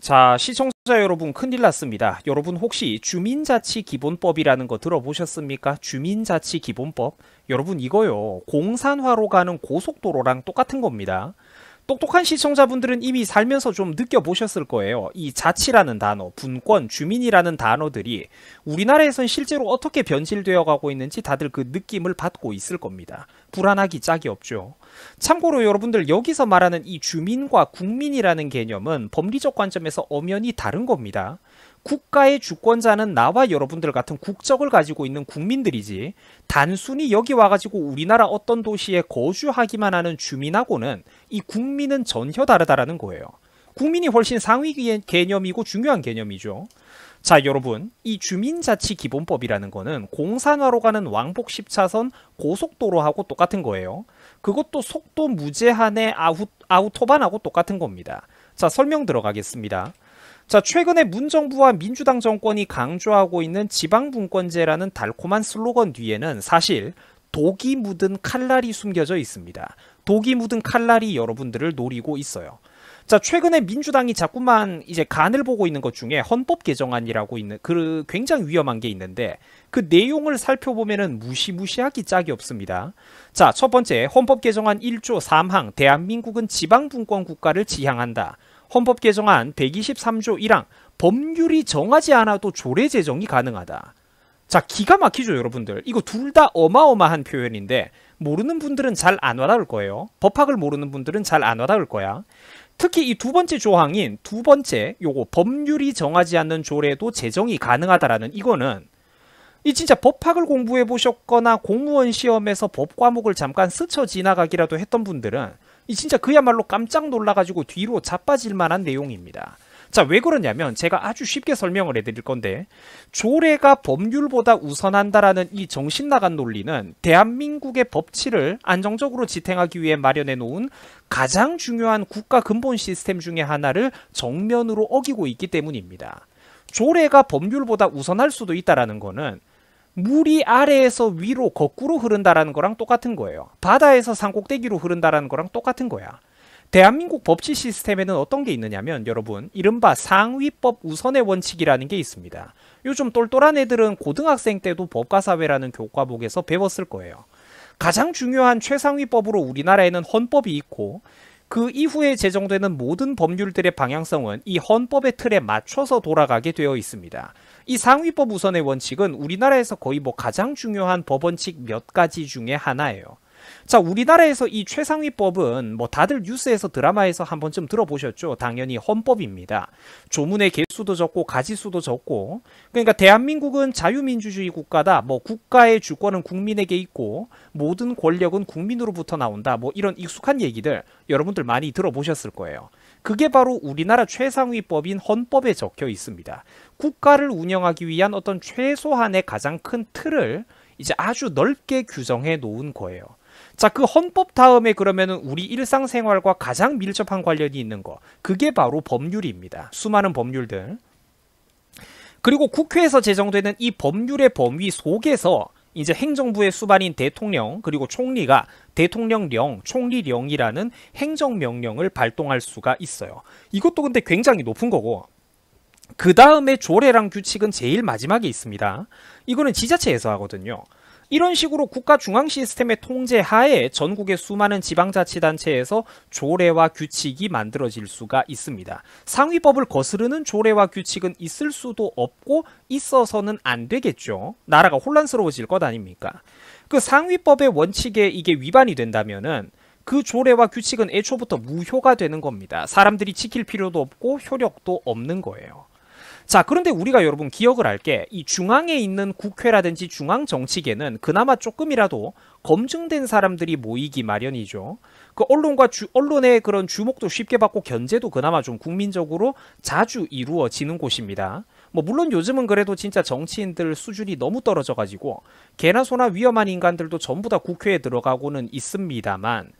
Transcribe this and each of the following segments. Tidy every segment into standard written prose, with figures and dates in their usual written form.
자, 시청자 여러분 큰일 났습니다. 여러분 혹시 주민자치기본법이라는 거 들어보셨습니까? 주민자치기본법? 여러분 이거요. 공산화로 가는 고속도로랑 똑같은 겁니다. 똑똑한 시청자분들은 이미 살면서 좀 느껴보셨을 거예요. 이 자치라는 단어, 분권, 주민이라는 단어들이 우리나라에선 실제로 어떻게 변질되어 가고 있는지 다들 그 느낌을 받고 있을 겁니다. 불안하기 짝이 없죠. 참고로 여러분들 여기서 말하는 이 주민과 국민이라는 개념은 법리적 관점에서 엄연히 다른 겁니다. 국가의 주권자는 나와 여러분들 같은 국적을 가지고 있는 국민들이지 단순히 여기 와가지고 우리나라 어떤 도시에 거주하기만 하는 주민하고는 이 국민은 전혀 다르다라는 거예요. 국민이 훨씬 상위 개념이고 중요한 개념이죠. 자, 여러분, 이 주민자치기본법이라는 거는 공산화로 가는 왕복 10차선 고속도로하고 똑같은 거예요. 그것도 속도 무제한의 아우토반하고 똑같은 겁니다. 자, 설명 들어가겠습니다. 자, 최근에 문정부와 민주당 정권이 강조하고 있는 지방분권제라는 달콤한 슬로건 뒤에는 사실 독이 묻은 칼날이 숨겨져 있습니다. 독이 묻은 칼날이 여러분들을 노리고 있어요. 자, 최근에 민주당이 자꾸만 이제 간을 보고 있는 것 중에 헌법 개정안이라고 있는 그 굉장히 위험한 게 있는데 그 내용을 살펴보면은 무시무시하기 짝이 없습니다. 자, 첫 번째 헌법 개정안 1조 3항 대한민국은 지방분권 국가를 지향한다. 헌법 개정안 123조 1항 법률이 정하지 않아도 조례 제정이 가능하다. 자, 기가 막히죠 여러분들. 이거 둘 다 어마어마한 표현인데 모르는 분들은 잘 안 와닿을 거예요. 법학을 모르는 분들은 잘 안 와닿을 거야. 특히 이 두 번째 조항인 두 번째 요거 법률이 정하지 않는 조례도 제정이 가능하다라는 이거는 이 진짜 법학을 공부해 보셨거나 공무원 시험에서 법 과목을 잠깐 스쳐 지나가기라도 했던 분들은 이 진짜 그야말로 깜짝 놀라가지고 뒤로 자빠질 만한 내용입니다. 자, 왜 그러냐면 제가 아주 쉽게 설명을 해드릴 건데 조례가 법률보다 우선한다라는 이 정신 나간 논리는 대한민국의 법치를 안정적으로 지탱하기 위해 마련해 놓은 가장 중요한 국가 근본 시스템 중에 하나를 정면으로 어기고 있기 때문입니다. 조례가 법률보다 우선할 수도 있다라는 거는 물이 아래에서 위로 거꾸로 흐른다라는 거랑 똑같은 거예요. 바다에서 산꼭대기로 흐른다라는 거랑 똑같은 거야. 대한민국 법치 시스템에는 어떤 게 있느냐면 여러분 이른바 상위법 우선의 원칙이라는 게 있습니다. 요즘 똘똘한 애들은 고등학생 때도 법과사회라는 교과목에서 배웠을 거예요. 가장 중요한 최상위법으로 우리나라에는 헌법이 있고 그 이후에 제정되는 모든 법률들의 방향성은 이 헌법의 틀에 맞춰서 돌아가게 되어 있습니다. 이 상위법 우선의 원칙은 우리나라에서 거의 가장 중요한 법원칙 몇 가지 중에 하나예요. 자, 우리나라에서 이 최상위법은 다들 뉴스에서 드라마에서 한 번쯤 들어보셨죠? 당연히 헌법입니다. 조문의 개수도 적고 가지수도 적고 그러니까 대한민국은 자유민주주의 국가다. 국가의 주권은 국민에게 있고 모든 권력은 국민으로부터 나온다. 이런 익숙한 얘기들 여러분들 많이 들어보셨을 거예요. 그게 바로 우리나라 최상위법인 헌법에 적혀 있습니다. 국가를 운영하기 위한 어떤 최소한의 가장 큰 틀을 이제 아주 넓게 규정해 놓은 거예요. 자, 그 헌법 다음에 그러면은 우리 일상생활과 가장 밀접한 관련이 있는 거 그게 바로 법률입니다. 수많은 법률들. 그리고 국회에서 제정되는 이 법률의 범위 속에서 이제 행정부의 수반인 대통령 그리고 총리가 대통령령, 총리령이라는 행정명령을 발동할 수가 있어요. 이것도 근데 굉장히 높은 거고 그 다음에 조례랑 규칙은 제일 마지막에 있습니다. 이거는 지자체에서 하거든요. 이런 식으로 국가 중앙 시스템의 통제 하에 전국의 수많은 지방자치단체에서 조례와 규칙이 만들어질 수가 있습니다. 상위법을 거스르는 조례와 규칙은 있을 수도 없고 있어서는 안 되겠죠. 나라가 혼란스러워질 것 아닙니까? 그 상위법의 원칙에 이게 위반이 된다면은 그 조례와 규칙은 애초부터 무효가 되는 겁니다. 사람들이 지킬 필요도 없고 효력도 없는 거예요. 자, 그런데 우리가 여러분 기억을 할 게 이 중앙에 있는 국회라든지 중앙 정치계는 그나마 조금이라도 검증된 사람들이 모이기 마련이죠. 그 언론의 그런 주목도 쉽게 받고 견제도 그나마 좀 국민적으로 자주 이루어지는 곳입니다. 물론 요즘은 그래도 진짜 정치인들 수준이 너무 떨어져가지고 개나 소나 위험한 인간들도 전부 다 국회에 들어가고는 있습니다만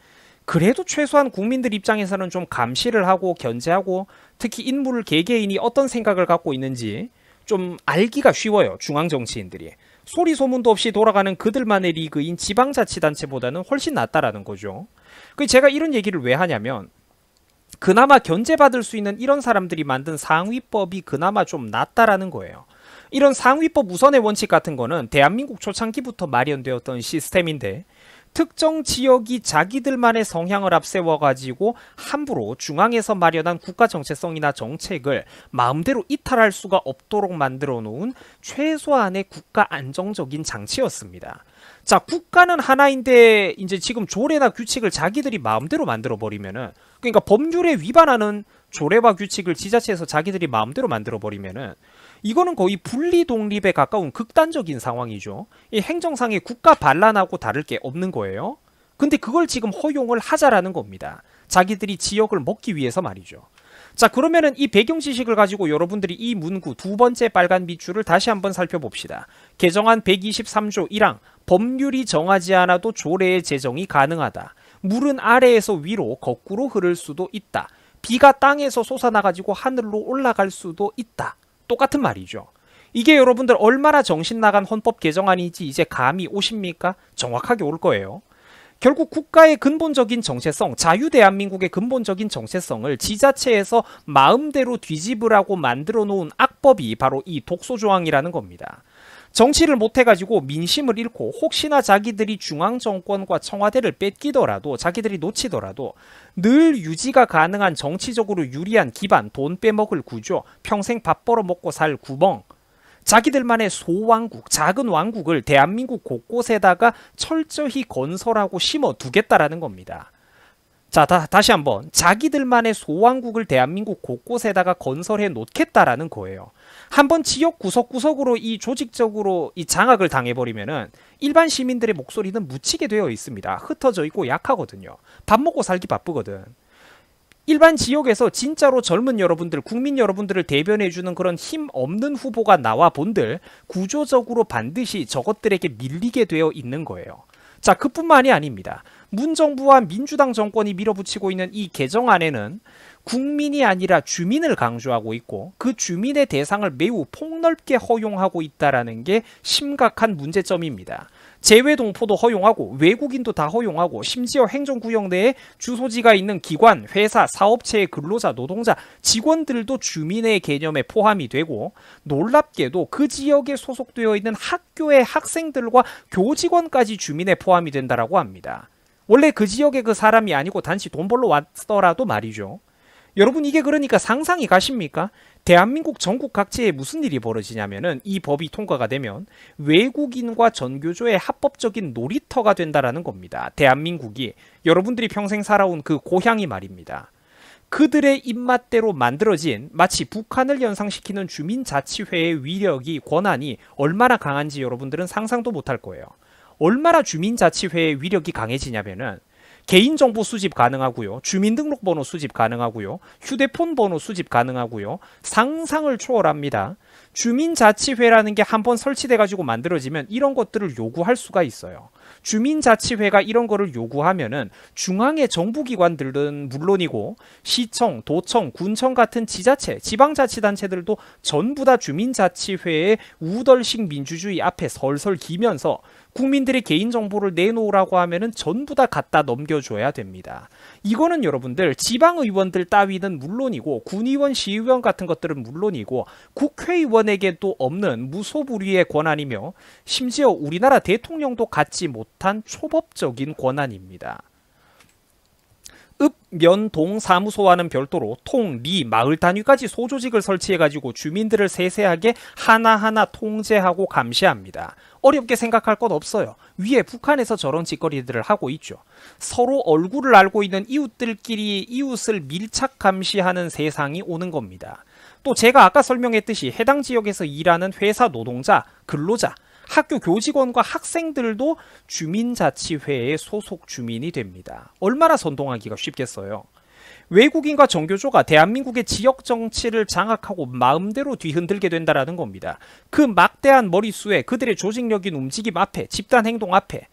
그래도 최소한 국민들 입장에서는 좀 감시를 하고 견제하고 특히 인물 개개인이 어떤 생각을 갖고 있는지 좀 알기가 쉬워요. 중앙 정치인들이. 소리 소문도 없이 돌아가는 그들만의 리그인 지방자치단체보다는 훨씬 낫다라는 거죠. 제가 이런 얘기를 왜 하냐면 그나마 견제받을 수 있는 이런 사람들이 만든 상위법이 그나마 좀 낫다라는 거예요. 이런 상위법 우선의 원칙 같은 거는 대한민국 초창기부터 마련되었던 시스템인데 특정 지역이 자기들만의 성향을 앞세워가지고 함부로 중앙에서 마련한 국가 정체성이나 정책을 마음대로 이탈할 수가 없도록 만들어 놓은 최소한의 국가 안정적인 장치였습니다. 자, 국가는 하나인데 이제 지금 조례나 규칙을 자기들이 마음대로 만들어 버리면은, 그러니까 법률에 위반하는 조례와 규칙을 지자체에서 자기들이 마음대로 만들어 버리면은 이거는 거의 분리 독립에 가까운 극단적인 상황이죠. 이 행정상의 국가 반란하고 다를 게 없는 거예요. 근데 그걸 지금 허용을 하자라는 겁니다. 자기들이 지역을 먹기 위해서 말이죠. 자, 그러면은 이 배경 지식을 가지고 여러분들이 이 문구 두 번째 빨간 밑줄을 다시 한번 살펴봅시다. 개정안 123조 1항 법률이 정하지 않아도 조례의 제정이 가능하다. 물은 아래에서 위로 거꾸로 흐를 수도 있다. 비가 땅에서 솟아나가지고 하늘로 올라갈 수도 있다. 똑같은 말이죠. 이게 여러분들 얼마나 정신 나간 헌법 개정안인지 이제 감이 오십니까? 정확하게 올 거예요. 결국 국가의 근본적인 정체성, 자유대한민국의 근본적인 정체성을 지자체에서 마음대로 뒤집으라고 만들어 놓은 악법이 바로 이 독소조항이라는 겁니다. 정치를 못해가지고 민심을 잃고 혹시나 자기들이 중앙정권과 청와대를 뺏기더라도 자기들이 놓치더라도 늘 유지가 가능한 정치적으로 유리한 기반, 돈 빼먹을 구조, 평생 밥 벌어먹고 살 구멍, 자기들만의 소왕국, 작은 왕국을 대한민국 곳곳에다가 철저히 건설하고 심어두겠다라는 겁니다. 자, 다시 한번 자기들만의 소왕국을 대한민국 곳곳에다가 건설해 놓겠다라는 거예요. 한번 지역 구석구석으로 이 조직적으로 이 장악을 당해버리면은 일반 시민들의 목소리는 묻히게 되어 있습니다. 흩어져 있고 약하거든요. 밥 먹고 살기 바쁘거든. 일반 지역에서 진짜로 젊은 여러분들, 국민 여러분들을 대변해주는 그런 힘 없는 후보가 나와 본들 구조적으로 반드시 저것들에게 밀리게 되어 있는 거예요. 자, 그뿐만이 아닙니다. 문정부와 민주당 정권이 밀어붙이고 있는 이 개정안에는 국민이 아니라 주민을 강조하고 있고 그 주민의 대상을 매우 폭넓게 허용하고 있다는 게 심각한 문제점입니다. 재외동포도 허용하고 외국인도 다 허용하고 심지어 행정구역 내에 주소지가 있는 기관, 회사, 사업체의 근로자, 노동자, 직원들도 주민의 개념에 포함이 되고 놀랍게도 그 지역에 소속되어 있는 학교의 학생들과 교직원까지 주민에 포함이 된다라고 합니다. 원래 그 지역의 그 사람이 아니고 단지 돈 벌러 왔더라도 말이죠. 여러분 이게 그러니까 상상이 가십니까? 대한민국 전국 각지에 무슨 일이 벌어지냐면은 이 법이 통과가 되면 외국인과 전교조의 합법적인 놀이터가 된다라는 겁니다. 대한민국이 여러분들이 평생 살아온 그 고향이 말입니다. 그들의 입맛대로 만들어진 마치 북한을 연상시키는 주민자치회의 위력이 권한이 얼마나 강한지 여러분들은 상상도 못할 거예요. 얼마나 주민자치회의 위력이 강해지냐면은 개인정보 수집 가능하고요. 주민등록번호 수집 가능하고요. 휴대폰 번호 수집 가능하고요. 상상을 초월합니다. 주민자치회라는 게 한번 설치돼가지고 만들어지면 이런 것들을 요구할 수가 있어요. 주민자치회가 이런 거를 요구하면은 중앙의 정부기관들은 물론이고 시청, 도청, 군청 같은 지자체, 지방자치단체들도 전부 다 주민자치회의 우덜식 민주주의 앞에 설설 기면서 국민들의 개인정보를 내놓으라고 하면은 전부 다 갖다 넘겨줘야 됩니다. 이거는 여러분들 지방의원들 따위는 물론이고 군의원, 시의원 같은 것들은 물론이고 국회의원에게도 없는 무소불위의 권한이며 심지어 우리나라 대통령도 갖지 못한 초법적인 권한입니다. 읍, 면, 동 사무소와는 별도로 통, 리, 마을 단위까지 소조직을 설치해가지고 주민들을 세세하게 하나하나 통제하고 감시합니다. 어렵게 생각할 것 없어요. 위에 북한에서 저런 짓거리들을 하고 있죠. 서로 얼굴을 알고 있는 이웃들끼리 이웃을 밀착 감시하는 세상이 오는 겁니다. 또 제가 아까 설명했듯이 해당 지역에서 일하는 회사 노동자, 근로자, 학교 교직원과 학생들도 주민자치회의 소속 주민이 됩니다. 얼마나 선동하기가 쉽겠어요. 외국인과 정교조가 대한민국의 지역 정치를 장악하고 마음대로 뒤흔들게 된다는 겁니다. 그 막대한 머릿수에 그들의 조직력인 움직임 앞에, 집단 행동 앞에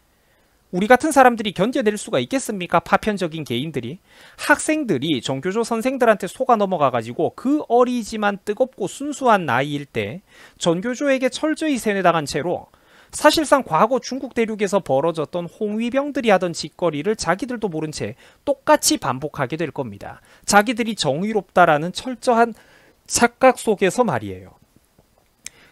우리 같은 사람들이 견뎌낼 수가 있겠습니까? 파편적인 개인들이. 학생들이 정교조 선생들한테 속아 넘어가가지고 그 어리지만 뜨겁고 순수한 나이일 때 전교조에게 철저히 세뇌당한 채로 사실상 과거 중국 대륙에서 벌어졌던 홍위병들이 하던 짓거리를 자기들도 모른 채 똑같이 반복하게 될 겁니다. 자기들이 정의롭다라는 철저한 착각 속에서 말이에요.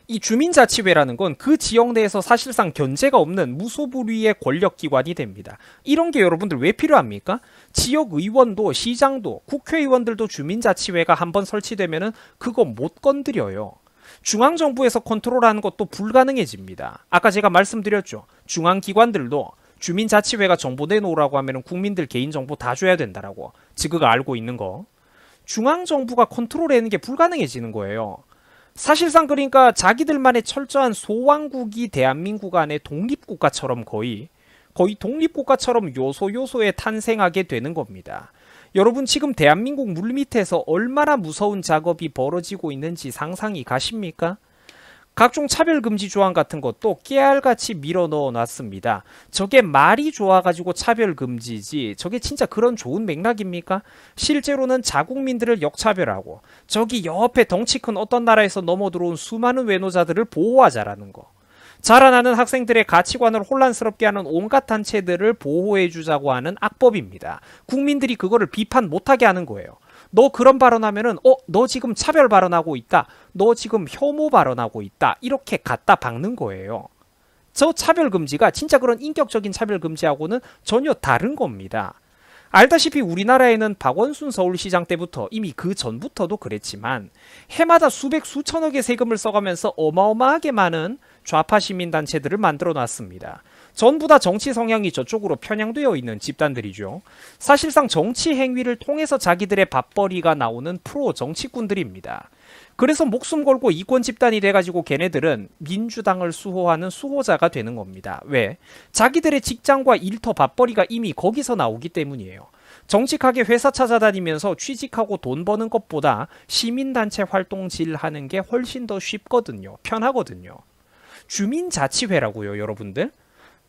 이 주민자치회라는 건 그 지역 내에서 사실상 견제가 없는 무소불위의 권력기관이 됩니다. 이런 게 여러분들 왜 필요합니까? 지역의원도 시장도 국회의원들도 주민자치회가 한번 설치되면은 그거 못 건드려요. 중앙정부에서 컨트롤하는 것도 불가능해집니다. 아까 제가 말씀드렸죠. 중앙기관들도 주민자치회가 정보 내놓으라고 하면 국민들 개인정보 다 줘야 된다라고. 지그가 알고 있는 거. 중앙정부가 컨트롤하는 게 불가능해지는 거예요. 사실상 그러니까 자기들만의 철저한 소왕국이 대한민국 안에 독립국가처럼 거의 독립국가처럼 요소요소에 탄생하게 되는 겁니다. 여러분 지금 대한민국 물밑에서 얼마나 무서운 작업이 벌어지고 있는지 상상이 가십니까? 각종 차별금지 조항 같은 것도 깨알같이 밀어 넣어 놨습니다. 저게 말이 좋아가지고 차별금지지 저게 진짜 그런 좋은 맥락입니까? 실제로는 자국민들을 역차별하고 저기 옆에 덩치 큰 어떤 나라에서 넘어 들어온 수많은 외노자들을 보호하자라는 거. 자라나는 학생들의 가치관을 혼란스럽게 하는 온갖 단체들을 보호해주자고 하는 악법입니다. 국민들이 그거를 비판 못하게 하는 거예요. 너 그런 발언하면은 너 지금 차별 발언하고 있다. 너 지금 혐오 발언하고 있다. 이렇게 갖다 박는 거예요. 저 차별금지가 진짜 그런 인격적인 차별금지하고는 전혀 다른 겁니다. 알다시피 우리나라에는 박원순 서울시장 때부터 이미 그 전부터도 그랬지만 해마다 수백 수천억의 세금을 써가면서 어마어마하게 많은 좌파 시민단체들을 만들어 놨습니다. 전부 다 정치 성향이 저쪽으로 편향되어 있는 집단들이죠. 사실상 정치 행위를 통해서 자기들의 밥벌이가 나오는 프로 정치꾼들입니다. 그래서 목숨 걸고 이권 집단이 돼가지고 걔네들은 민주당을 수호하는 수호자가 되는 겁니다. 왜? 자기들의 직장과 일터 밥벌이가 이미 거기서 나오기 때문이에요. 정직하게 회사 찾아다니면서 취직하고 돈 버는 것보다 시민단체 활동질 하는 게 훨씬 더 쉽거든요. 편하거든요. 주민자치회라고요, 여러분들.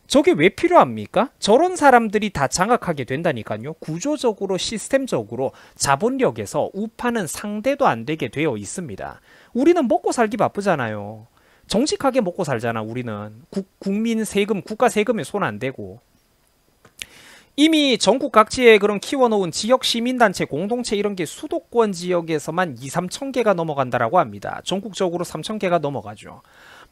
저게 왜 필요합니까? 저런 사람들이 다 장악하게 된다니까요. 구조적으로 시스템적으로 자본력에서 우파는 상대도 안 되게 되어 있습니다. 우리는 먹고 살기 바쁘잖아요. 정직하게 먹고 살잖아. 우리는 국민 세금, 국가 세금에 손 안 대고. 이미 전국 각지에 그런 키워놓은 지역 시민단체 공동체 이런 게 수도권 지역에서만 2, 3천 개가 넘어간다라고 합니다. 전국적으로 3천 개가 넘어가죠.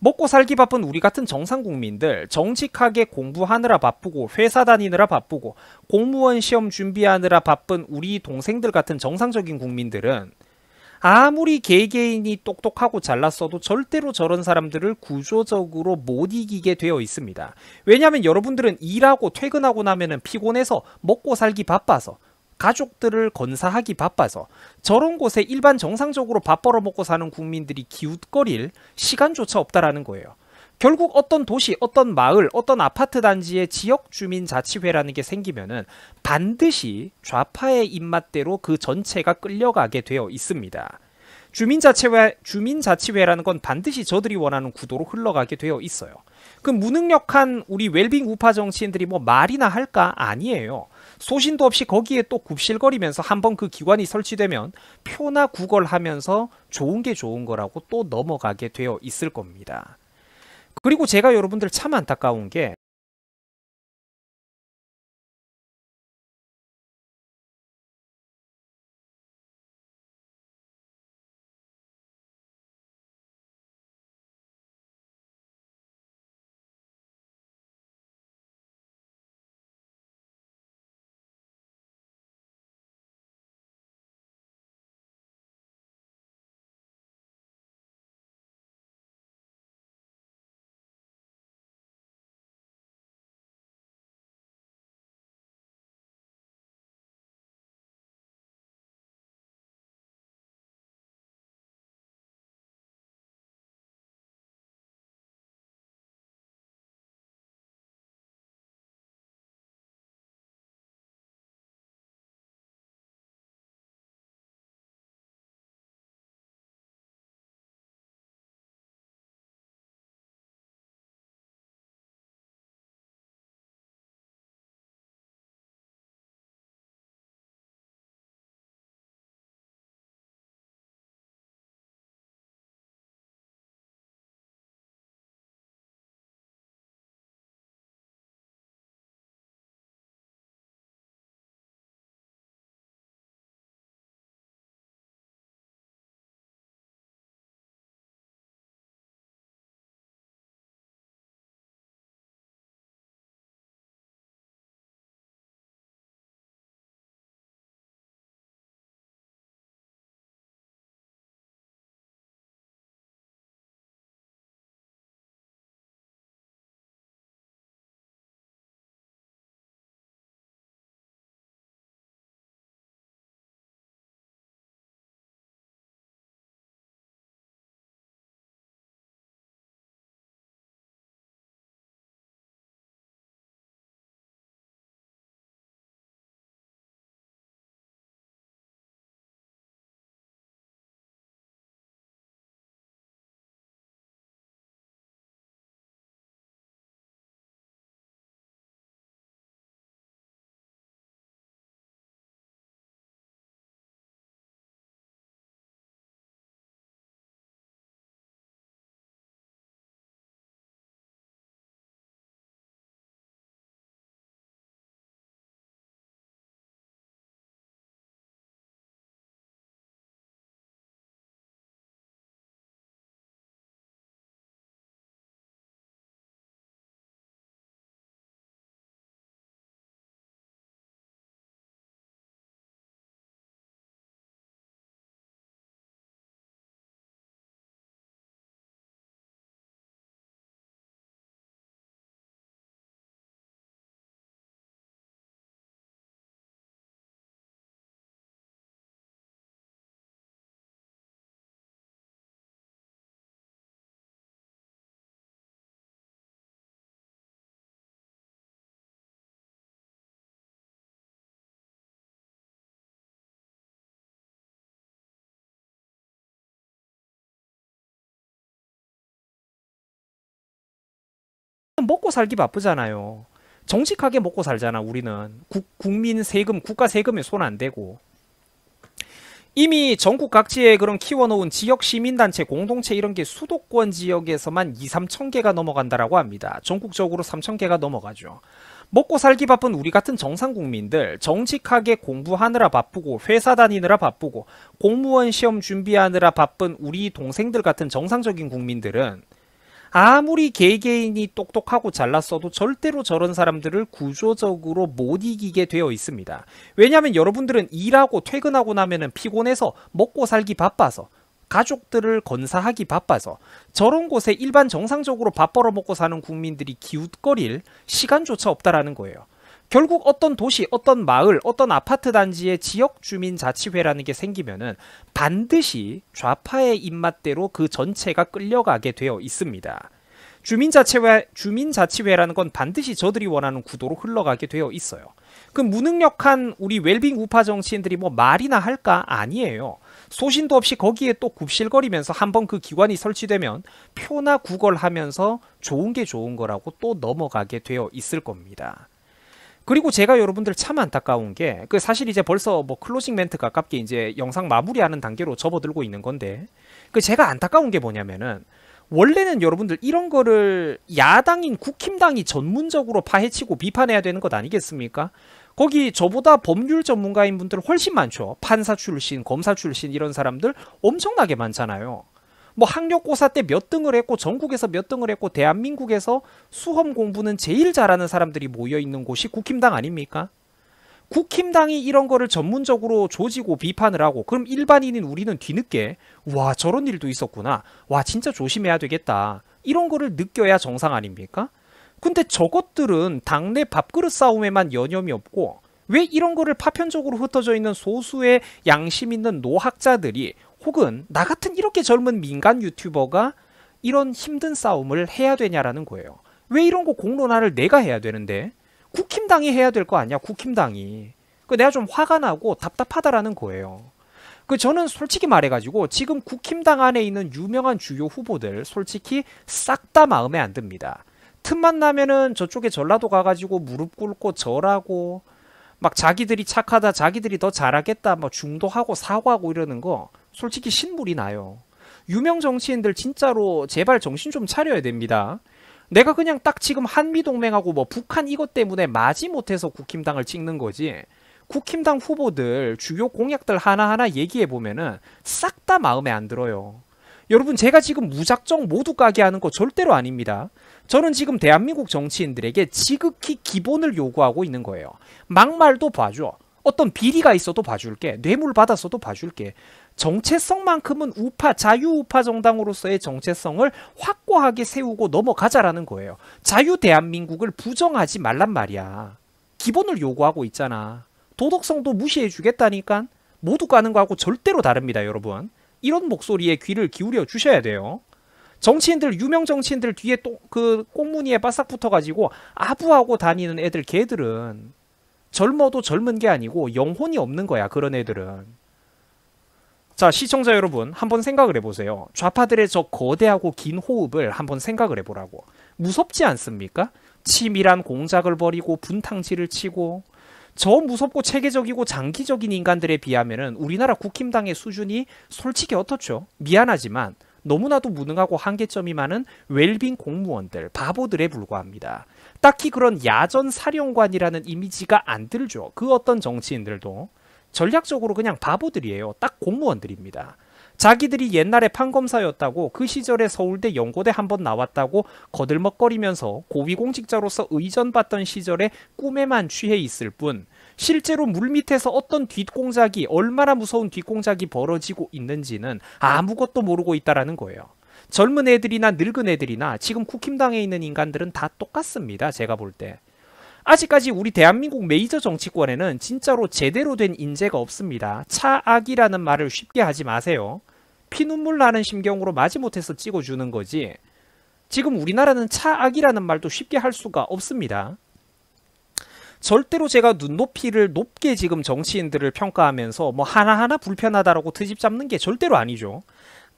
먹고 살기 바쁜 우리 같은 정상 국민들, 정직하게 공부하느라 바쁘고 회사 다니느라 바쁘고 공무원 시험 준비하느라 바쁜 우리 동생들 같은 정상적인 국민들은 아무리 개개인이 똑똑하고 잘났어도 절대로 저런 사람들을 구조적으로 못 이기게 되어 있습니다. 왜냐하면 여러분들은 일하고 퇴근하고 나면은 피곤해서 먹고 살기 바빠서 가족들을 건사하기 바빠서 저런 곳에 일반 정상적으로 밥 벌어 먹고 사는 국민들이 기웃거릴 시간조차 없다라는 거예요. 결국 어떤 도시, 어떤 마을, 어떤 아파트 단지에 지역주민자치회라는 게 생기면은 반드시 좌파의 입맛대로 그 전체가 끌려가게 되어 있습니다. 주민자치회라는 건 반드시 저들이 원하는 구도로 흘러가게 되어 있어요. 그 무능력한 우리 웰빙 우파 정치인들이 뭐 말이나 할까? 아니에요. 소신도 없이 거기에 또 굽실거리면서 한번 그 기관이 설치되면 표나 구걸하면서 좋은 게 좋은 거라고 또 넘어가게 되어 있을 겁니다. 그리고 제가 여러분들 참 안타까운 게 먹고 살기 바쁘잖아요. 정직하게 먹고 살잖아, 우리는. 국민 세금, 국가 세금에 손 안 대고. 이미 전국 각지에 그런 키워놓은 지역 시민단체, 공동체 이런 게 수도권 지역에서만 2, 3천 개가 넘어간다라고 합니다. 전국적으로 3천 개가 넘어가죠. 먹고 살기 바쁜 우리 같은 정상 국민들, 정직하게 공부하느라 바쁘고 회사 다니느라 바쁘고 공무원 시험 준비하느라 바쁜 우리 동생들 같은 정상적인 국민들은 아무리 개개인이 똑똑하고 잘났어도 절대로 저런 사람들을 구조적으로 못 이기게 되어 있습니다. 왜냐하면 여러분들은 일하고 퇴근하고 나면은 피곤해서 먹고 살기 바빠서, 가족들을 건사하기 바빠서 저런 곳에 일반 정상적으로 밥 벌어 먹고 사는 국민들이 기웃거릴 시간조차 없다라는 거예요. 결국 어떤 도시, 어떤 마을, 어떤 아파트 단지의 지역주민자치회라는 게 생기면은 반드시 좌파의 입맛대로 그 전체가 끌려가게 되어 있습니다. 주민자치회라는 건 반드시 저들이 원하는 구도로 흘러가게 되어 있어요. 그 무능력한 우리 웰빙 우파 정치인들이 뭐 말이나 할까? 아니에요. 소신도 없이 거기에 또 굽실거리면서 한번 그 기관이 설치되면 표나 구걸하면서 좋은 게 좋은 거라고 또 넘어가게 되어 있을 겁니다. 그리고 제가 여러분들 참 안타까운 게 그 사실 이제 벌써 뭐 클로징 멘트 가깝게 이제 영상 마무리하는 단계로 접어들고 있는 건데 그 제가 안타까운 게 뭐냐면은 원래는 여러분들 이런 거를 야당인 국힘당이 전문적으로 파헤치고 비판해야 되는 것 아니겠습니까? 거기 저보다 법률 전문가인 분들 훨씬 많죠. 판사 출신, 검사 출신 이런 사람들 엄청나게 많잖아요. 뭐 학력고사 때 몇 등을 했고 전국에서 몇 등을 했고 대한민국에서 수험 공부는 제일 잘하는 사람들이 모여있는 곳이 국힘당 아닙니까? 국힘당이 이런 거를 전문적으로 조지고 비판을 하고 그럼 일반인인 우리는 뒤늦게 와 저런 일도 있었구나. 와 진짜 조심해야 되겠다. 이런 거를 느껴야 정상 아닙니까? 근데 저것들은 당내 밥그릇 싸움에만 여념이 없고 왜 이런 거를 파편적으로 흩어져 있는 소수의 양심 있는 노학자들이 혹은 나 같은 이렇게 젊은 민간 유튜버가 이런 힘든 싸움을 해야 되냐라는 거예요. 왜 이런 거 공론화를 내가 해야 되는데 국힘당이 해야 될 거 아니야. 국힘당이. 내가 좀 화가 나고 답답하다라는 거예요. 저는 솔직히 말해가지고 지금 국힘당 안에 있는 유명한 주요 후보들 솔직히 싹 다 마음에 안 듭니다. 틈만 나면은 저쪽에 전라도 가가지고 무릎 꿇고 절하고 막 자기들이 착하다 자기들이 더 잘하겠다 뭐 중도하고 사과하고 이러는 거 솔직히 신물이 나요. 유명 정치인들 진짜로 제발 정신 좀 차려야 됩니다. 내가 그냥 딱 지금 한미동맹하고 뭐 북한 이것 때문에 마지못해서 국힘당을 찍는 거지 국힘당 후보들 주요 공약들 하나하나 얘기해보면은 싹 다 마음에 안 들어요. 여러분 제가 지금 무작정 모두 까게 하는 거 절대로 아닙니다. 저는 지금 대한민국 정치인들에게 지극히 기본을 요구하고 있는 거예요. 막말도 봐줘. 어떤 비리가 있어도 봐줄게. 뇌물 받았어도 봐줄게. 정체성만큼은 우파, 자유우파 정당으로서의 정체성을 확고하게 세우고 넘어가자라는 거예요. 자유 대한민국을 부정하지 말란 말이야. 기본을 요구하고 있잖아. 도덕성도 무시해 주겠다니까. 모두 까는 거하고 절대로 다릅니다, 여러분. 이런 목소리에 귀를 기울여 주셔야 돼요. 정치인들, 유명 정치인들 뒤에 또 그 꽁무니에 바싹 붙어가지고 아부하고 다니는 애들 걔들은 젊어도 젊은 게 아니고 영혼이 없는 거야, 그런 애들은. 자, 시청자 여러분 한번 생각을 해보세요. 좌파들의 저 거대하고 긴 호흡을 한번 생각을 해보라고. 무섭지 않습니까? 치밀한 공작을 벌이고 분탕질을 치고 저 무섭고 체계적이고 장기적인 인간들에 비하면은 우리나라 국힘당의 수준이 솔직히 어떻죠? 미안하지만 너무나도 무능하고 한계점이 많은 웰빙 공무원들, 바보들에 불과합니다. 딱히 그런 야전 사령관이라는 이미지가 안 들죠. 그 어떤 정치인들도 전략적으로 그냥 바보들이에요. 딱 공무원들입니다. 자기들이 옛날에 판검사였다고 그 시절에 서울대 연고대 한번 나왔다고 거들먹거리면서 고위공직자로서 의전받던 시절에 꿈에만 취해 있을 뿐 실제로 물밑에서 어떤 뒷공작이 얼마나 무서운 뒷공작이 벌어지고 있는지는 아무것도 모르고 있다라는 거예요. 젊은 애들이나 늙은 애들이나 지금 국힘당에 있는 인간들은 다 똑같습니다. 제가 볼 때. 아직까지 우리 대한민국 메이저 정치권에는 진짜로 제대로 된 인재가 없습니다. 차악이라는 말을 쉽게 하지 마세요. 피눈물 나는 심경으로 마지못해서 찍어주는 거지. 지금 우리나라는 차악이라는 말도 쉽게 할 수가 없습니다. 절대로 제가 눈높이를 높게 지금 정치인들을 평가하면서 뭐 하나하나 불편하다라고 트집 잡는 게 절대로 아니죠.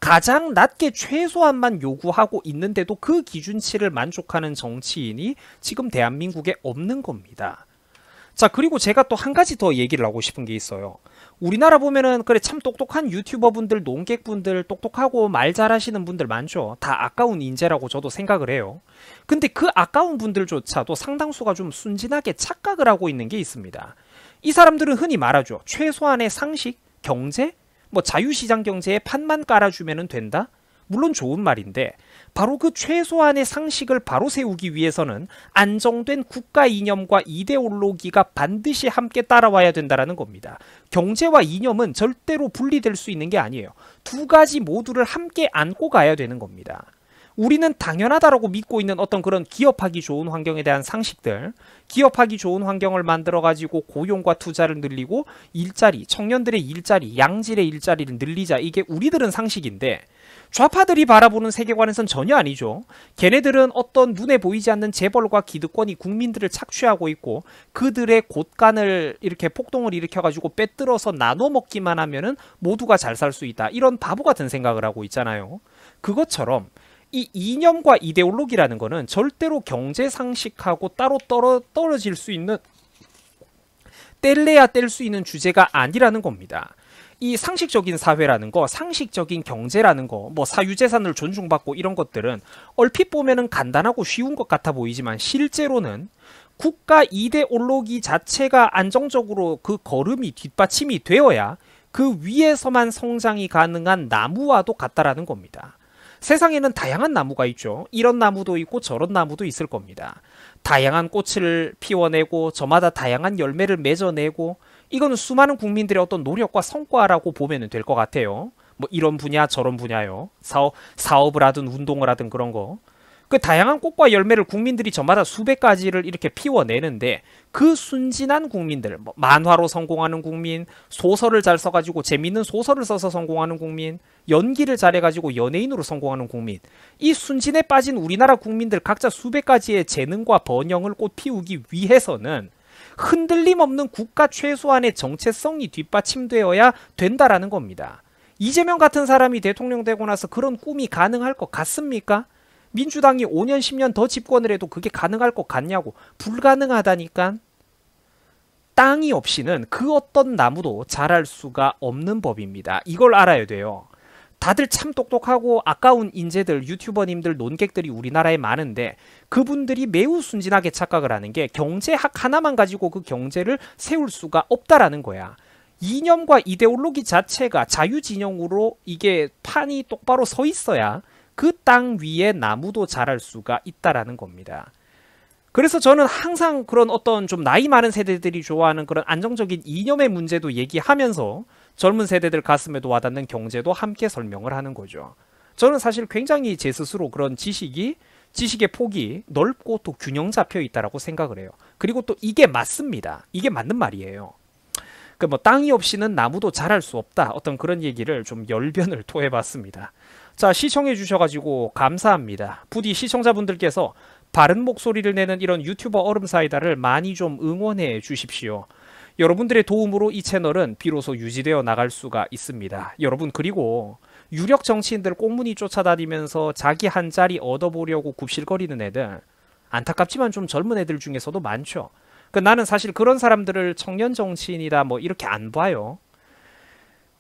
가장 낮게 최소한만 요구하고 있는데도 그 기준치를 만족하는 정치인이 지금 대한민국에 없는 겁니다. 자, 그리고 제가 또 한 가지 더 얘기를 하고 싶은 게 있어요. 우리나라 보면은 그래 참 똑똑한 유튜버 분들, 논객분들, 똑똑하고 말 잘하시는 분들 많죠. 다 아까운 인재라고 저도 생각을 해요. 근데 그 아까운 분들조차도 상당수가 좀 순진하게 착각을 하고 있는 게 있습니다. 이 사람들은 흔히 말하죠. 최소한의 상식, 경제, 뭐 자유시장 경제에 판만 깔아주면 된다? 물론 좋은 말인데 바로 그 최소한의 상식을 바로 세우기 위해서는 안정된 국가 이념과 이데올로기가 반드시 함께 따라와야 된다는 겁니다. 경제와 이념은 절대로 분리될 수 있는 게 아니에요. 두 가지 모두를 함께 안고 가야 되는 겁니다. 우리는 당연하다라고 믿고 있는 어떤 그런 기업하기 좋은 환경에 대한 상식들, 기업하기 좋은 환경을 만들어가지고 고용과 투자를 늘리고 일자리, 청년들의 일자리, 양질의 일자리를 늘리자, 이게 우리들은 상식인데 좌파들이 바라보는 세계관에선 전혀 아니죠. 걔네들은 어떤 눈에 보이지 않는 재벌과 기득권이 국민들을 착취하고 있고 그들의 곳간을 이렇게 폭동을 일으켜가지고 빼들어서 나눠 먹기만 하면은 모두가 잘 살 수 있다. 이런 바보 같은 생각을 하고 있잖아요. 그것처럼 이 이념과 이데올로기라는 거는 절대로 경제 상식하고 따로 떨어질 수 있는, 뗄래야 뗄 수 있는 주제가 아니라는 겁니다. 이 상식적인 사회라는 거, 상식적인 경제라는 거, 뭐 사유재산을 존중받고 이런 것들은 얼핏 보면은 간단하고 쉬운 것 같아 보이지만 실제로는 국가 이데올로기 자체가 안정적으로 그 걸음이 뒷받침이 되어야 그 위에서만 성장이 가능한 나무와도 같다라는 겁니다. 세상에는 다양한 나무가 있죠. 이런 나무도 있고 저런 나무도 있을 겁니다. 다양한 꽃을 피워내고 저마다 다양한 열매를 맺어내고 이거는 수많은 국민들의 어떤 노력과 성과라고 보면 될 것 같아요. 뭐 이런 분야 저런 분야요. 사업을 하든 운동을 하든 그런 거. 그 다양한 꽃과 열매를 국민들이 저마다 수백 가지를 이렇게 피워내는데 그 순진한 국민들, 뭐 만화로 성공하는 국민, 소설을 잘 써가지고 재밌는 소설을 써서 성공하는 국민, 연기를 잘해가지고 연예인으로 성공하는 국민, 이 순진에 빠진 우리나라 국민들 각자 수백 가지의 재능과 번영을 꽃피우기 위해서는 흔들림 없는 국가 최소한의 정체성이 뒷받침되어야 된다라는 겁니다. 이재명 같은 사람이 대통령 되고 나서 그런 꿈이 가능할 것 같습니까? 민주당이 5년 10년 더 집권을 해도 그게 가능할 것 같냐고. 불가능하다니까. 땅이 없이는 그 어떤 나무도 자랄 수가 없는 법입니다. 이걸 알아야 돼요. 다들 참 똑똑하고 아까운 인재들, 유튜버님들, 논객들이 우리나라에 많은데 그분들이 매우 순진하게 착각을 하는 게 경제학 하나만 가지고 그 경제를 세울 수가 없다라는 거야. 이념과 이데올로기 자체가 자유진영으로 이게 판이 똑바로 서 있어야 그 땅 위에 나무도 자랄 수가 있다라는 겁니다. 그래서 저는 항상 그런 어떤 좀 나이 많은 세대들이 좋아하는 그런 안정적인 이념의 문제도 얘기하면서 젊은 세대들 가슴에도 와닿는 경제도 함께 설명을 하는 거죠. 저는 사실 굉장히 제 스스로 그런 지식의 폭이 넓고 또 균형 잡혀 있다라고 생각을 해요. 그리고 또 이게 맞습니다. 이게 맞는 말이에요. 그 뭐 땅이 없이는 나무도 자랄 수 없다. 어떤 그런 얘기를 좀 열변을 토해봤습니다. 자, 시청해 주셔가지고 감사합니다. 부디 시청자분들께서 바른 목소리를 내는 이런 유튜버 얼음사이다를 많이 좀 응원해 주십시오. 여러분들의 도움으로 이 채널은 비로소 유지되어 나갈 수가 있습니다. 여러분, 그리고 유력 정치인들 꽁무니 쫓아다니면서 자기 한 자리 얻어보려고 굽실거리는 애들, 안타깝지만 좀 젊은 애들 중에서도 많죠. 나는 사실 그런 사람들을 청년 정치인이다 뭐 이렇게 안 봐요.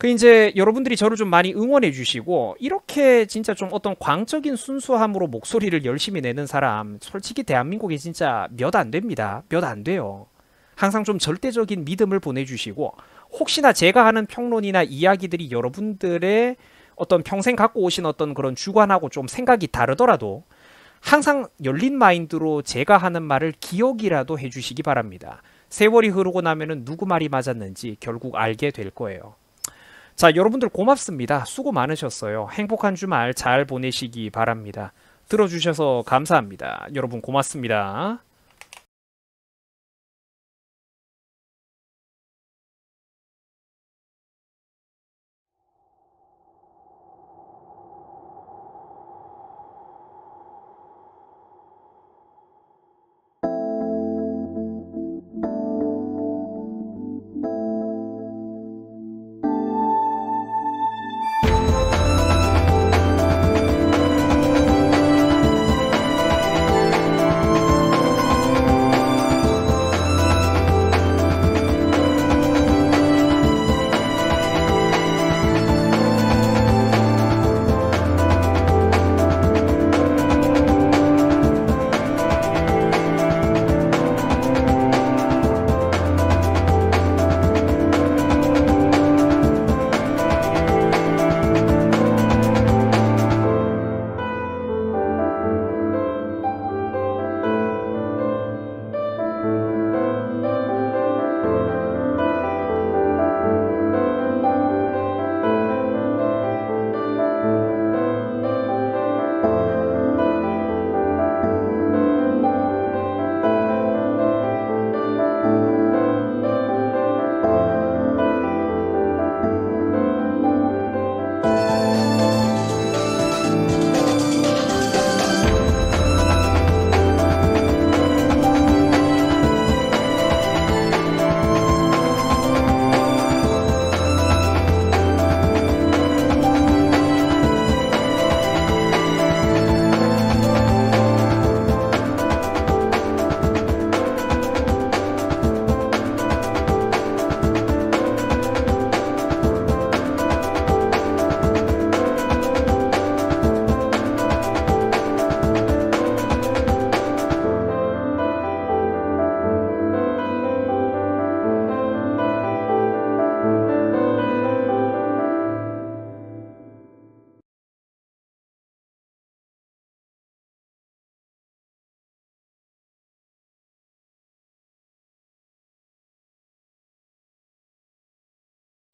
이제 여러분들이 저를 좀 많이 응원해 주시고 이렇게 진짜 좀 어떤 광적인 순수함으로 목소리를 열심히 내는 사람 솔직히 대한민국에 진짜 몇 안 됩니다. 몇 안 돼요. 항상 좀 절대적인 믿음을 보내주시고 혹시나 제가 하는 평론이나 이야기들이 여러분들의 어떤 평생 갖고 오신 어떤 그런 주관하고 좀 생각이 다르더라도 항상 열린 마인드로 제가 하는 말을 기억이라도 해주시기 바랍니다. 세월이 흐르고 나면은 누구 말이 맞았는지 결국 알게 될 거예요. 자, 여러분들 고맙습니다. 수고 많으셨어요. 행복한 주말 잘 보내시기 바랍니다. 들어주셔서 감사합니다. 여러분 고맙습니다.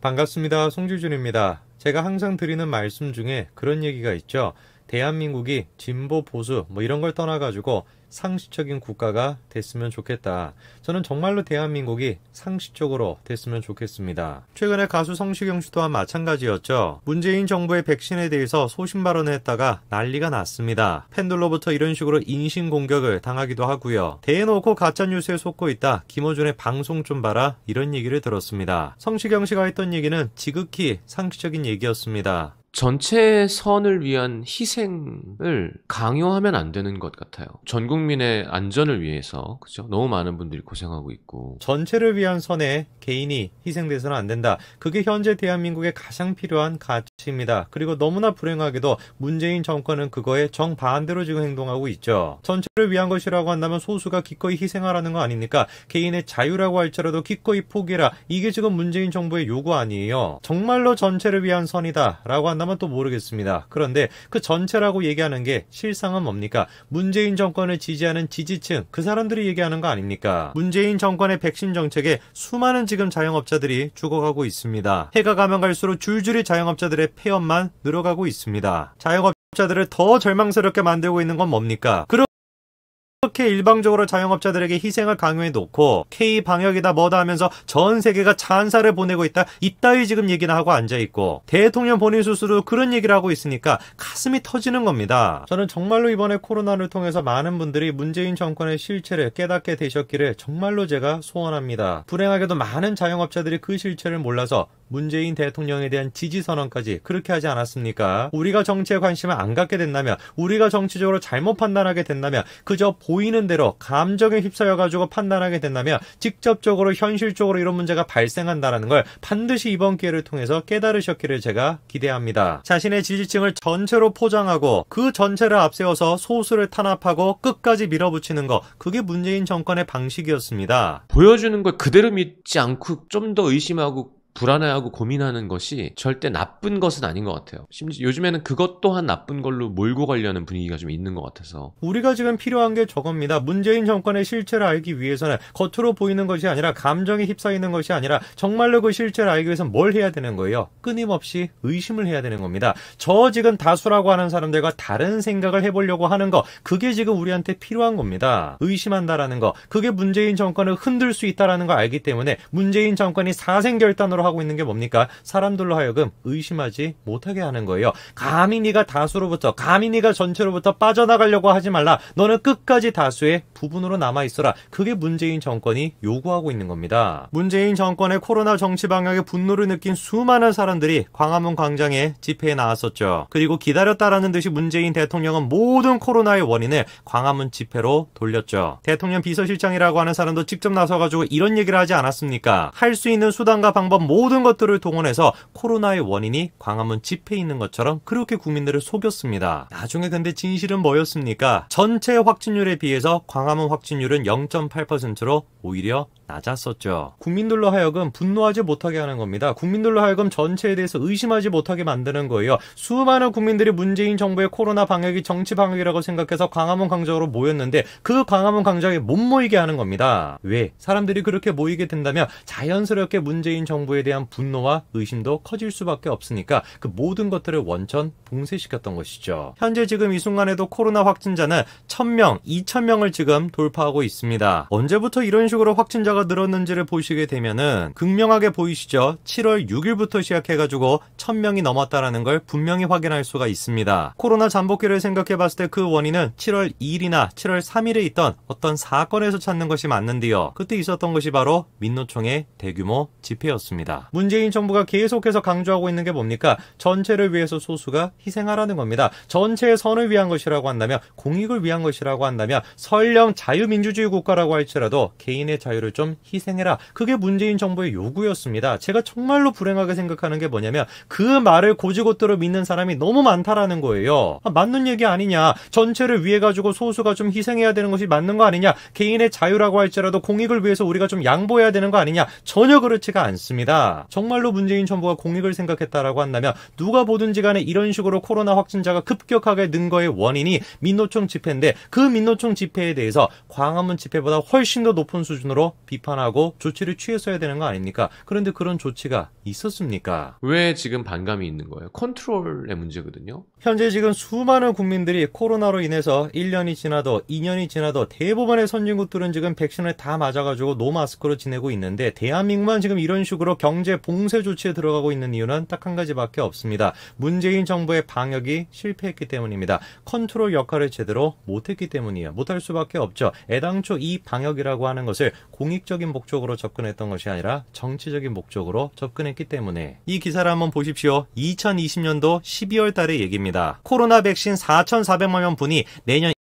반갑습니다. 송지준입니다. 제가 항상 드리는 말씀 중에 그런 얘기가 있죠. 대한민국이 진보 보수 이런 걸 떠나가지고 상식적인 국가가 됐으면 좋겠다. 저는 정말로 대한민국이 상식적으로 됐으면 좋겠습니다. 최근에 가수 성시경 씨 또한 마찬가지였죠. 문재인 정부의 백신에 대해서 소신 발언을 했다가 난리가 났습니다. 팬들로부터 이런 식으로 인신공격을 당하기도 하고요. 대놓고 가짜뉴스에 속고 있다. 김어준의 방송 좀 봐라. 이런 얘기를 들었습니다. 성시경 씨가 했던 얘기는 지극히 상식적인 얘기였습니다. 전체 선을 위한 희생을 강요하면 안 되는 것 같아요. 전 국민의 안전을 위해서, 그죠? 너무 많은 분들이 고생하고 있고. 전체를 위한 선에 개인이 희생돼서는 안 된다. 그게 현재 대한민국에 가장 필요한 가치입니다. 그리고 너무나 불행하게도 문재인 정권은 그거에 정반대로 지금 행동하고 있죠. 전체를 위한 것이라고 한다면 소수가 기꺼이 희생하라는 거 아닙니까? 개인의 자유라고 할지라도 기꺼이 포기해라. 이게 지금 문재인 정부의 요구 아니에요. 정말로 전체를 위한 선이다 라고 한다면 또 모르겠습니다. 그런데 그 전체라고 얘기하는 게 실상은 뭡니까? 문재인 정권을 지지하는 지지층, 그 사람들이 얘기하는 거 아닙니까? 문재인 정권의 백신 정책에 수많은 지금 자영업자들이 죽어가고 있습니다. 해가 가면 갈수록 줄줄이 자영업자들의 폐업만 늘어가고 있습니다. 자영업자들을 더 절망스럽게 만들고 있는 건 뭡니까? 그렇게 일방적으로 자영업자들에게 희생을 강요해 놓고 K방역이다 뭐다 하면서 전 세계가 찬사를 보내고 있다. 이따위 지금 얘기나 하고 앉아있고 대통령 본인 스스로 그런 얘기를 하고 있으니까 가슴이 터지는 겁니다. 저는 정말로 이번에 코로나를 통해서 많은 분들이 문재인 정권의 실체를 깨닫게 되셨기를 정말로 제가 소원합니다. 불행하게도 많은 자영업자들이 그 실체를 몰라서 문재인 대통령에 대한 지지 선언까지 그렇게 하지 않았습니까? 우리가 정치에 관심을 안 갖게 된다면, 우리가 정치적으로 잘못 판단하게 된다면, 그저 보이는 대로 감정에 휩싸여가지고 판단하게 된다면 직접적으로 현실적으로 이런 문제가 발생한다는 걸 반드시 이번 기회를 통해서 깨달으셨기를 제가 기대합니다. 자신의 지지층을 전체로 포장하고 그 전체를 앞세워서 소수를 탄압하고 끝까지 밀어붙이는 거, 그게 문재인 정권의 방식이었습니다. 보여주는 걸 그대로 믿지 않고 좀 더 의심하고 불안해하고 고민하는 것이 절대 나쁜 것은 아닌 것 같아요. 심지어 요즘에는 그것 또한 나쁜 걸로 몰고 가려는 분위기가 좀 있는 것 같아서. 우리가 지금 필요한 게 저겁니다. 문재인 정권의 실체를 알기 위해서는 겉으로 보이는 것이 아니라 감정에 휩싸이는 것이 아니라 정말로 그 실체를 알기 위해서 뭘 해야 되는 거예요? 끊임없이 의심을 해야 되는 겁니다. 저 지금 다수라고 하는 사람들과 다른 생각을 해보려고 하는 거, 그게 지금 우리한테 필요한 겁니다. 의심한다라는 거, 그게 문재인 정권을 흔들 수 있다라는 걸 알기 때문에 문재인 정권이 사생결단으로 하고 있는 게 뭡니까? 사람들로 하여금 의심하지 못하게 하는 거예요. 감히 네가 다수로부터, 감히 네가 전체로부터 빠져나가려고 하지 말라. 너는 끝까지 다수의 부분으로 남아있어라. 그게 문재인 정권이 요구하고 있는 겁니다. 문재인 정권의 코로나 정치 방향에 분노를 느낀 수많은 사람들이 광화문 광장에 집회에 나왔었죠. 그리고 기다렸다라는 듯이 문재인 대통령은 모든 코로나의 원인을 광화문 집회로 돌렸죠. 대통령 비서실장이라고 하는 사람도 직접 나서가지고 이런 얘기를 하지 않았습니까? 할 수 있는 수단과 방법 모든 것들을 동원해서 코로나의 원인이 광화문 집회에 있는 것처럼 그렇게 국민들을 속였습니다. 나중에 근데 진실은 뭐였습니까? 전체 확진율에 비해서 광화문 확진율은 0.8%로 오히려 낮았었죠. 국민들로 하여금 분노하지 못하게 하는 겁니다. 국민들로 하여금 전체에 대해서 의심하지 못하게 만드는 거예요. 수많은 국민들이 문재인 정부의 코로나 방역이 정치 방역이라고 생각해서 광화문 광장으로 모였는데 그 광화문 광장에 못 모이게 하는 겁니다. 왜? 사람들이 그렇게 모이게 된다면 자연스럽게 문재인 정부에 대한 분노와 의심도 커질 수밖에 없으니까 그 모든 것들을 원천 봉쇄시켰던 것이죠. 현재 지금 이 순간에도 코로나 확진자는 1000명, 2000명을 지금 돌파하고 있습니다. 언제부터 이런 식으로 확진자가 늘었는지를 보시게 되면은 극명하게 보이시죠? 7월 6일부터 시작해가지고 1000명이 넘었다라는 걸 분명히 확인할 수가 있습니다. 코로나 잠복기를 생각해봤을 때 그 원인은 7월 2일이나 7월 3일에 있던 어떤 사건에서 찾는 것이 맞는데요. 그때 있었던 것이 바로 민노총의 대규모 집회였습니다. 문재인 정부가 계속해서 강조하고 있는 게 뭡니까? 전체를 위해서 소수가 희생하라는 겁니다. 전체의 선을 위한 것이라고 한다면, 공익을 위한 것이라고 한다면, 설령 자유민주주의 국가라고 할지라도 개인의 자유를 좀 희생해라. 그게 문재인 정부의 요구였습니다. 제가 정말로 불행하게 생각하는 게 뭐냐면 그 말을 고지고대로 믿는 사람이 너무 많다라는 거예요. 맞는 얘기 아니냐. 전체를 위해 가지고 소수가 좀 희생해야 되는 것이 맞는 거 아니냐. 개인의 자유라고 할지라도 공익을 위해서 우리가 좀 양보해야 되는 거 아니냐. 전혀 그렇지가 않습니다. 정말로 문재인 정부가 공익을 생각했다라고 한다면 누가 보든지 간에 이런 식으로 코로나 확진자가 급격하게 는 거의 원인이 민노총 집회인데 그 민노총 집회에 대해서 광화문 집회보다 훨씬 더 높은 수준으로 비판하고 조치를 취했어야 되는 거 아닙니까? 그런데 그런 조치가 있었습니까? 왜 지금 반감이 있는 거예요? 컨트롤의 문제거든요. 현재 지금 수많은 국민들이 코로나로 인해서 1년이 지나도 2년이 지나도 대부분의 선진국들은 지금 백신을 다 맞아가지고 노마스크로 지내고 있는데 대한민국만 지금 이런 식으로 경제 봉쇄 조치에 들어가고 있는 이유는 딱 한 가지밖에 없습니다. 문재인 정부의 방역이 실패했기 때문입니다. 컨트롤 역할을 제대로 못했기 때문이에요. 못할 수밖에 없죠. 애당초 이 방역이라고 하는 것을 공익적인 목적으로 접근했던 것이 아니라 정치적인 목적으로 접근했기 때문에 이 기사를 한번 보십시오. 2020년도 12월 달의 얘기입니다. 코로나 백신 4,400만 명분이 내년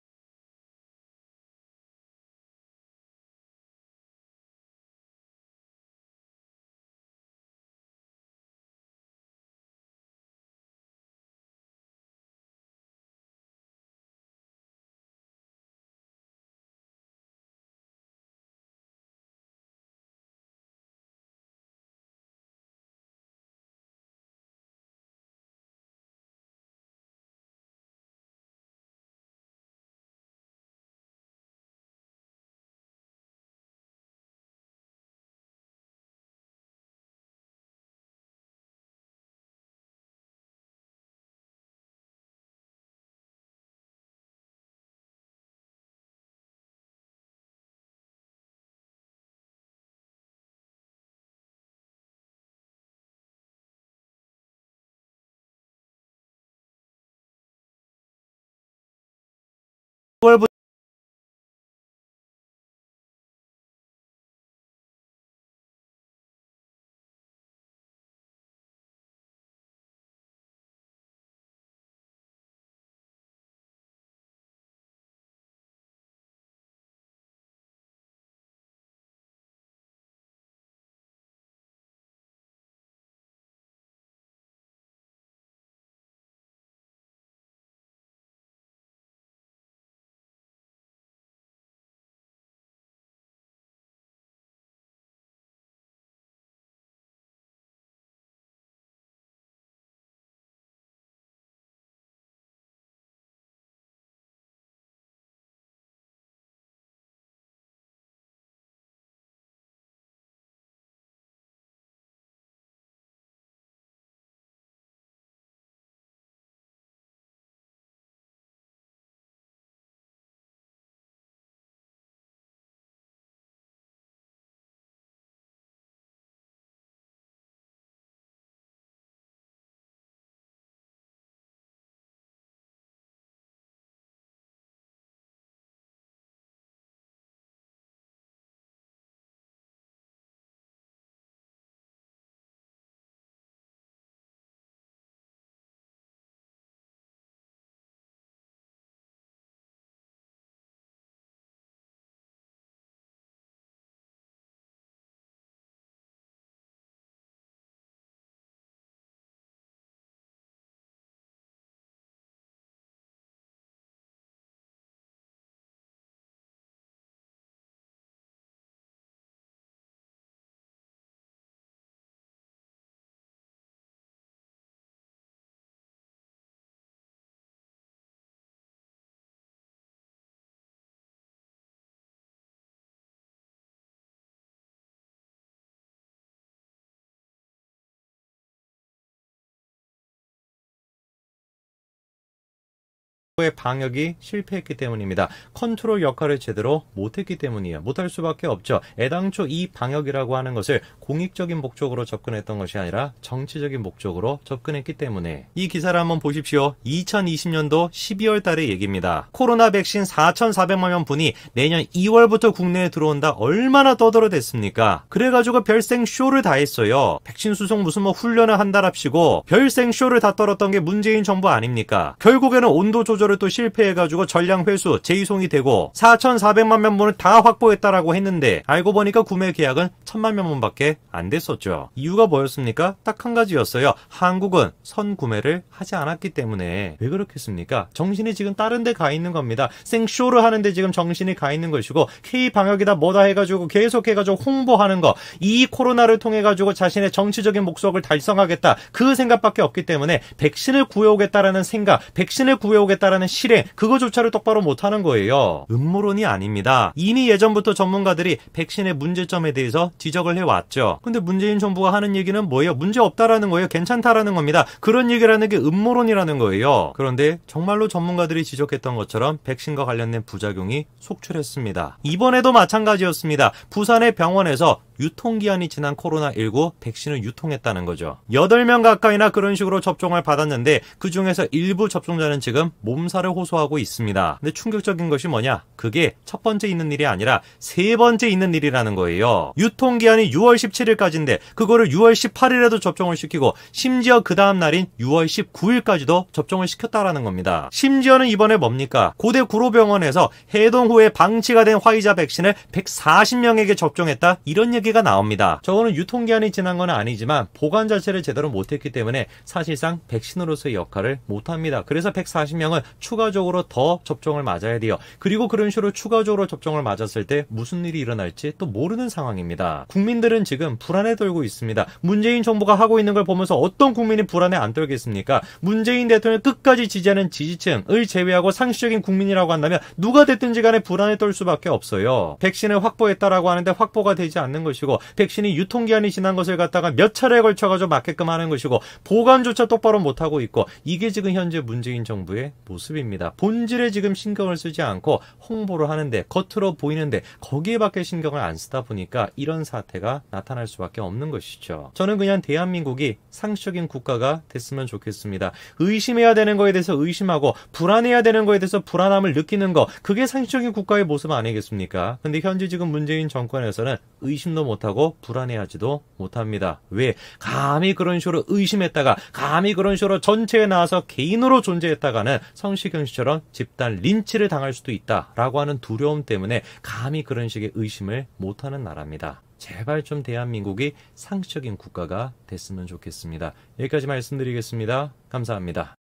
의 방역이 실패했기 때문입니다. 컨트롤 역할을 제대로 못했기 때문이에요. 못할 수밖에 없죠. 애당초 이 방역이라고 하는 것을 공익적인 목적으로 접근했던 것이 아니라 정치적인 목적으로 접근했기 때문에 이 기사를 한번 보십시오. 2020년도 12월 달의 얘기입니다. 코로나 백신 4,400만 명분이 내년 2월부터 국내에 들어온다 얼마나 떠들어댔습니까? 그래가지고 별생 쇼를 다 했어요. 백신 수송 무슨 훈련을 한다랍시고 별생 쇼를 다 떨었던 게 문재인 정부 아닙니까? 결국에는 온도 조절을 또 실패해가지고 전량 회수, 재이송이 되고 4,400만 명분을 다 확보했다라고 했는데 알고 보니까 구매 계약은 1,000만 명분밖에 안 됐었죠. 이유가 뭐였습니까? 딱 한 가지였어요. 한국은 선구매를 하지 않았기 때문에. 왜 그렇겠습니까? 정신이 지금 다른 데 가 있는 겁니다. 생쇼를 하는데 지금 정신이 가 있는 것이고 K방역이다 뭐다 해가지고 계속해가지고 홍보하는 거, 이 코로나를 통해가지고 자신의 정치적인 목적을 달성하겠다 그 생각밖에 없기 때문에 백신을 구해오겠다라는 생각, 백신을 구해오겠다라는 따르는 실행 그거조차를 똑바로 못하는 거예요. 음모론이 아닙니다. 이미 예전부터 전문가들이 백신의 문제점에 대해서 지적을 해왔죠. 근데 문재인 정부가 하는 얘기는 뭐예요? 문제 없다라는 거예요. 괜찮다라는 겁니다. 그런 얘기를 하는 게 음모론이라는 거예요. 그런데 정말로 전문가들이 지적했던 것처럼 백신과 관련된 부작용이 속출했습니다. 이번에도 마찬가지였습니다. 부산의 병원에서 유통기한이 지난 코로나19 백신을 유통했다는 거죠. 8명 가까이나 그런 식으로 접종을 받았는데 그 중에서 일부 접종자는 지금 몸살을 호소하고 있습니다. 근데 충격적인 것이 뭐냐? 그게 첫 번째 있는 일이 아니라 세 번째 있는 일이라는 거예요. 유통기한이 6월 17일까지인데 그거를 6월 18일에도 접종을 시키고 심지어 그 다음 날인 6월 19일까지도 접종을 시켰다라는 겁니다. 심지어는 이번에 뭡니까? 고대 구로병원에서 해동 후에 방치가 된 화이자 백신을 140명에게 접종했다? 이런 얘기가 나옵니다. 저거는 유통기한이 지난 건 아니지만 보관 자체를 제대로 못했기 때문에 사실상 백신으로서의 역할을 못합니다. 그래서 140명은 추가적으로 더 접종을 맞아야 돼요. 그리고 그런 식으로 추가적으로 접종을 맞았을 때 무슨 일이 일어날지 또 모르는 상황입니다. 국민들은 지금 불안에 떨고 있습니다. 문재인 정부가 하고 있는 걸 보면서 어떤 국민이 불안에 안 떨겠습니까? 문재인 대통령을 끝까지 지지하는 지지층을 제외하고 상식적인 국민이라고 한다면 누가 됐든지 간에 불안에 떨 수밖에 없어요. 백신을 확보했다라고 하는데 확보가 되지 않는 것이고 백신이 유통기한이 지난 것을 갖다가 몇 차례에 걸쳐가지고 맞게끔 하는 것이고 보관조차 똑바로 못하고 있고 이게 지금 현재 문재인 정부의 모습입니다. 본질에 지금 신경을 쓰지 않고 홍보를 하는데 겉으로 보이는데 거기에밖에 신경을 안 쓰다 보니까 이런 사태가 나타날 수밖에 없는 것이죠. 저는 그냥 대한민국이 상식적인 국가가 됐으면 좋겠습니다. 의심해야 되는 거에 대해서 의심하고 불안해야 되는 거에 대해서 불안함을 느끼는 거 그게 상식적인 국가의 모습 아니겠습니까? 근데 현재 지금 문재인 정권에서는 의심도 못하고 불안해하지도 못합니다. 왜? 감히 그런 식으로 의심했다가 감히 그런 식으로 전체에 나와서 개인으로 존재했다가는 성시경 씨처럼 집단 린치를 당할 수도 있다라고 하는 두려움 때문에 감히 그런 식의 의심을 못하는 나라입니다. 제발 좀 대한민국이 상식적인 국가가 됐으면 좋겠습니다. 여기까지 말씀드리겠습니다. 감사합니다.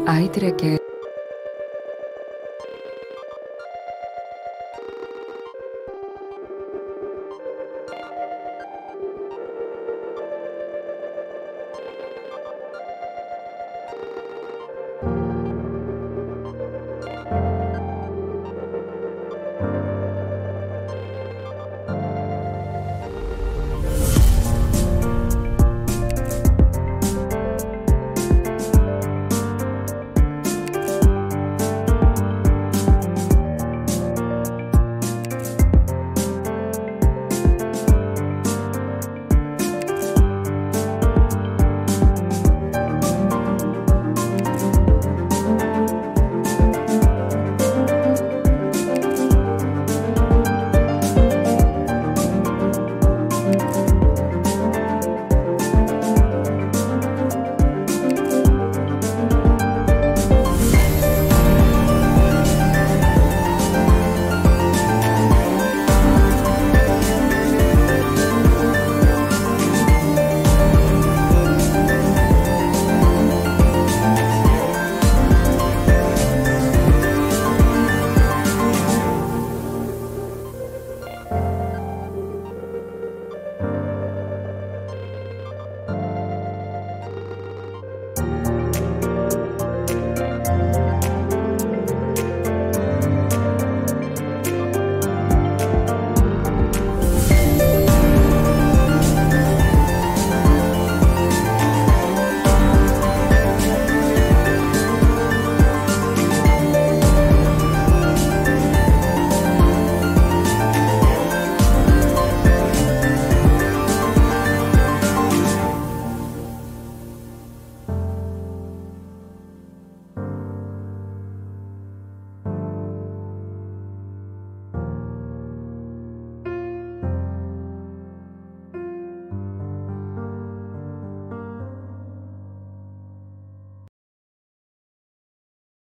아이들에게